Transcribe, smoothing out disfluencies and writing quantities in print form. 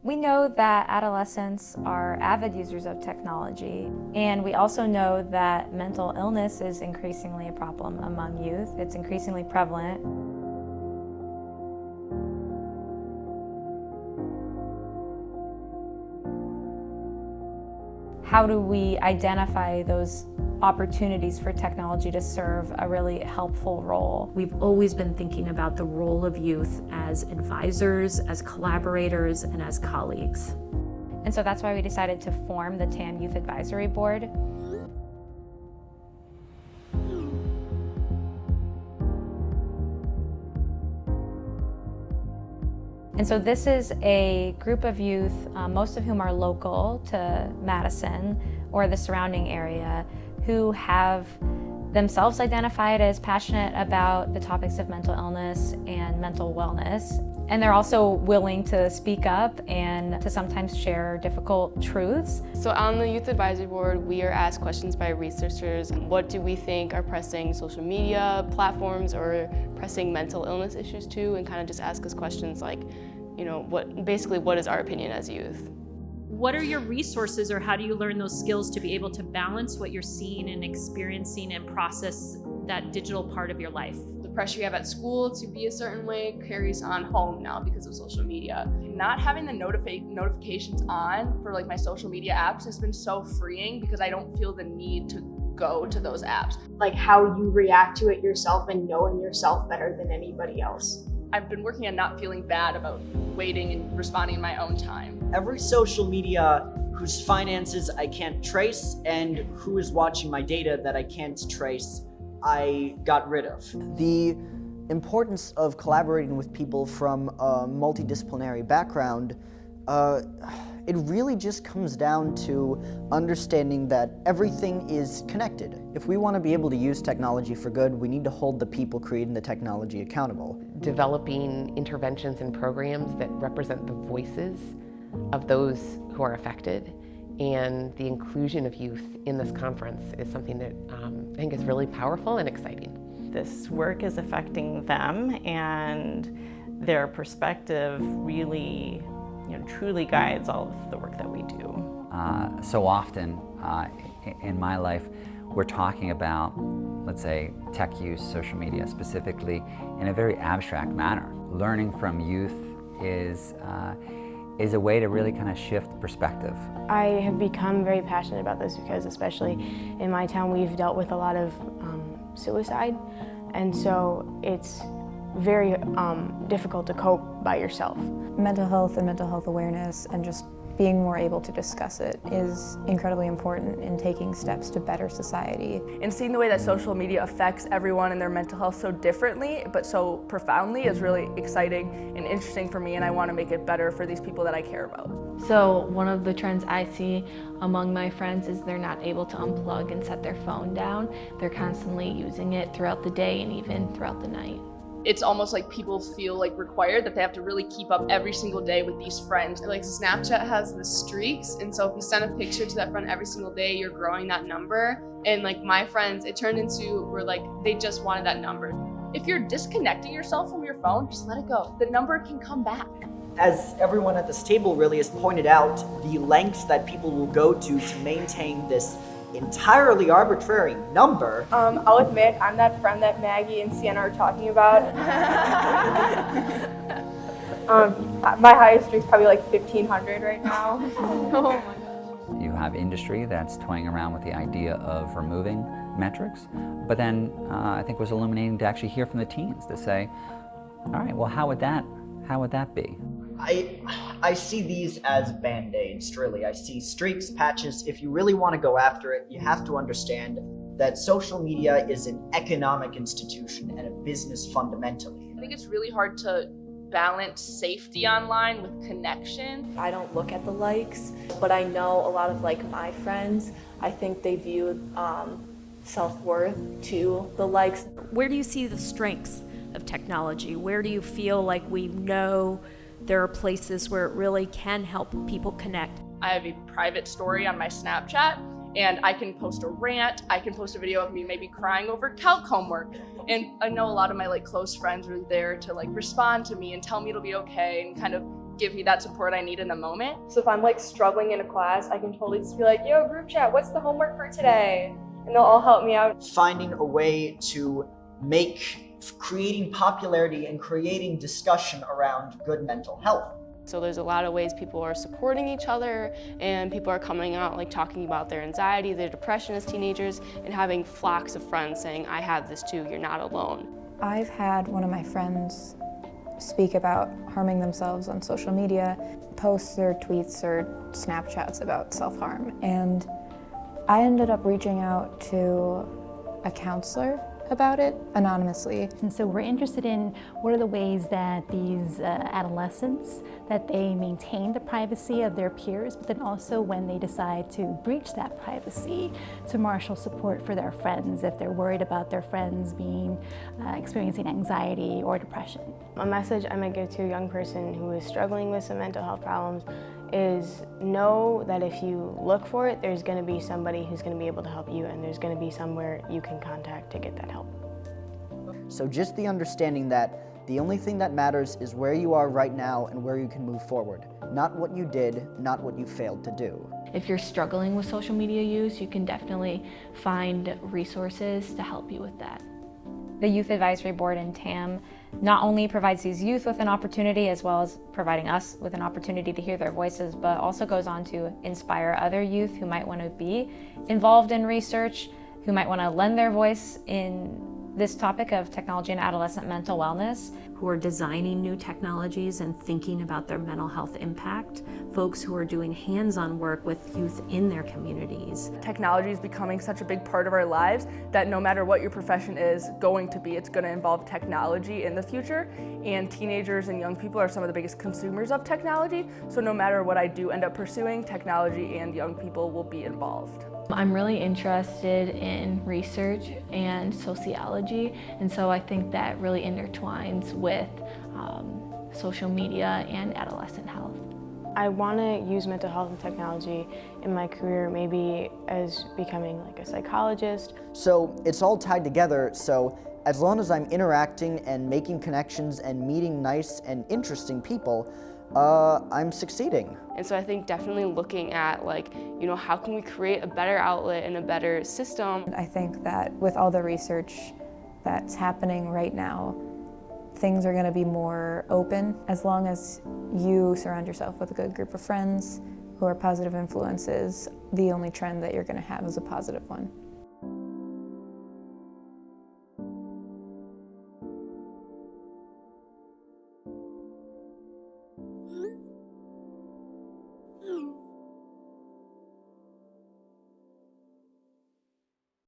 We know that adolescents are avid users of technology, and we also know that mental illness is increasingly a problem among youth. It's increasingly prevalent. How do we identify those opportunities for technology to serve a really helpful role? We've always been thinking about the role of youth as advisors, as collaborators, and as colleagues. And so that's why we decided to form the TAM Youth Advisory Board. And so this is a group of youth, most of whom are local to Madison or the surrounding area, who have themselves identified as passionate about the topics of mental illness and mental wellness. And they're also willing to speak up and to sometimes share difficult truths. So on the Youth Advisory Board, we are asked questions by researchers. What do we think are pressing social media platforms or pressing mental illness issues too? And kind of just ask us questions like, what is our opinion as youth? What are your resources, or how do you learn those skills to be able to balance what you're seeing and experiencing and process that digital part of your life? The pressure you have at school to be a certain way carries on home now because of social media. Not having the notifications on for like my social media apps has been so freeing because I don't feel the need to go to those apps. Like how you react to it yourself and knowing yourself better than anybody else. I've been working on not feeling bad about waiting and responding in my own time. Every social media whose finances I can't trace and who is watching my data that I can't trace, I got rid of. The importance of collaborating with people from a multidisciplinary background, it really just comes down to understanding that everything is connected. If we want to be able to use technology for good, we need to hold the people creating the technology accountable. Developing interventions and programs that represent the voices of those who are affected, and the inclusion of youth in this conference is something that I think is really powerful and exciting. This work is affecting them, and their perspective really truly guides all of the work that we do. So often in my life, we're talking about, let's say, tech use, social media specifically, in a very abstract manner. Learning from youth is a way to really kind of shift perspective. I have become very passionate about this because, especially in my town, we've dealt with a lot of suicide, and so it's very difficult to cope by yourself. Mental health and mental health awareness and just being more able to discuss it is incredibly important in taking steps to better society. And seeing the way that social media affects everyone and their mental health so differently, but so profoundly, is really exciting and interesting for me, and I want to make it better for these people that I care about. So one of the trends I see among my friends is they're not able to unplug and set their phone down. They're constantly using it throughout the day and even throughout the night. It's almost like people feel like required that they have to really keep up every single day with these friends. Like Snapchat has the streaks, and so if you send a picture to that friend every single day, you're growing that number. And like my friends, it turned into where like they just wanted that number. If you're disconnecting yourself from your phone, just let it go. The number can come back. As everyone at this table really has pointed out, the lengths that people will go to maintain this entirely arbitrary number. I'll admit, I'm that friend that Maggie and Sienna are talking about. My highest streak's probably like 1,500 right now. Oh my gosh. You have industry that's toying around with the idea of removing metrics, but then I think it was illuminating to actually hear from the teens to say, all right, well, how would that be? I see these as band-aids, really. I see streaks, patches. If you really want to go after it, you have to understand that social media is an economic institution and a business fundamentally. I think it's really hard to balance safety online with connection. I don't look at the likes, but I know a lot of my friends, I think they view self-worth to the likes. Where do you see the strengths of technology? Where do you feel like we know there are places where it really can help people connect? I have a private story on my Snapchat, and I can post a rant, I can post a video of me maybe crying over calc homework. And I know a lot of my close friends are there to respond to me and tell me it'll be okay and kind of give me that support I need in the moment. So if I'm like struggling in a class, I can totally just be like, yo, group chat, what's the homework for today? And they'll all help me out. Finding a way to make creating popularity and creating discussion around good mental health. So there's a lot of ways people are supporting each other, and people are coming out like talking about their anxiety, their depression as teenagers, and having flocks of friends saying, I have this too, you're not alone. I've had one of my friends speak about harming themselves on social media, posts or tweets or Snapchats about self-harm, and I ended up reaching out to a counselor about it anonymously. And so we're interested in what are the ways that these adolescents, that they maintain the privacy of their peers, but then also when they decide to breach that privacy, to marshal support for their friends if they're worried about their friends being experiencing anxiety or depression. A message I might give to a young person who is struggling with some mental health problems is know that if you look for it, there's going to be somebody who's going to be able to help you, and there's going to be somewhere you can contact to get that help. So just the understanding that the only thing that matters is where you are right now and where you can move forward, not what you did, not what you failed to do. If you're struggling with social media use, you can definitely find resources to help you with that. The Youth Advisory Board in TAM not only provides these youth with an opportunity as well as providing us with an opportunity to hear their voices, but also goes on to inspire other youth who might want to be involved in research, who might want to lend their voice in this topic of technology and adolescent mental wellness. Who are designing new technologies and thinking about their mental health impact, folks who are doing hands-on work with youth in their communities. Technology is becoming such a big part of our lives that no matter what your profession is going to be, it's going to involve technology in the future. And teenagers and young people are some of the biggest consumers of technology. So no matter what I do end up pursuing, technology and young people will be involved. I'm really interested in research and sociology, and so I think that really intertwines with social media and adolescent health. I want to use mental health and technology in my career, maybe as becoming like a psychologist. So it's all tied together, so as long as I'm interacting and making connections and meeting nice and interesting people, I'm succeeding. And so I think definitely looking at like, you know, how can we create a better outlet and a better system? I think that with all the research that's happening right now, things are going to be more open as long as you surround yourself with a good group of friends who are positive influences. The only trend that you're going to have is a positive one.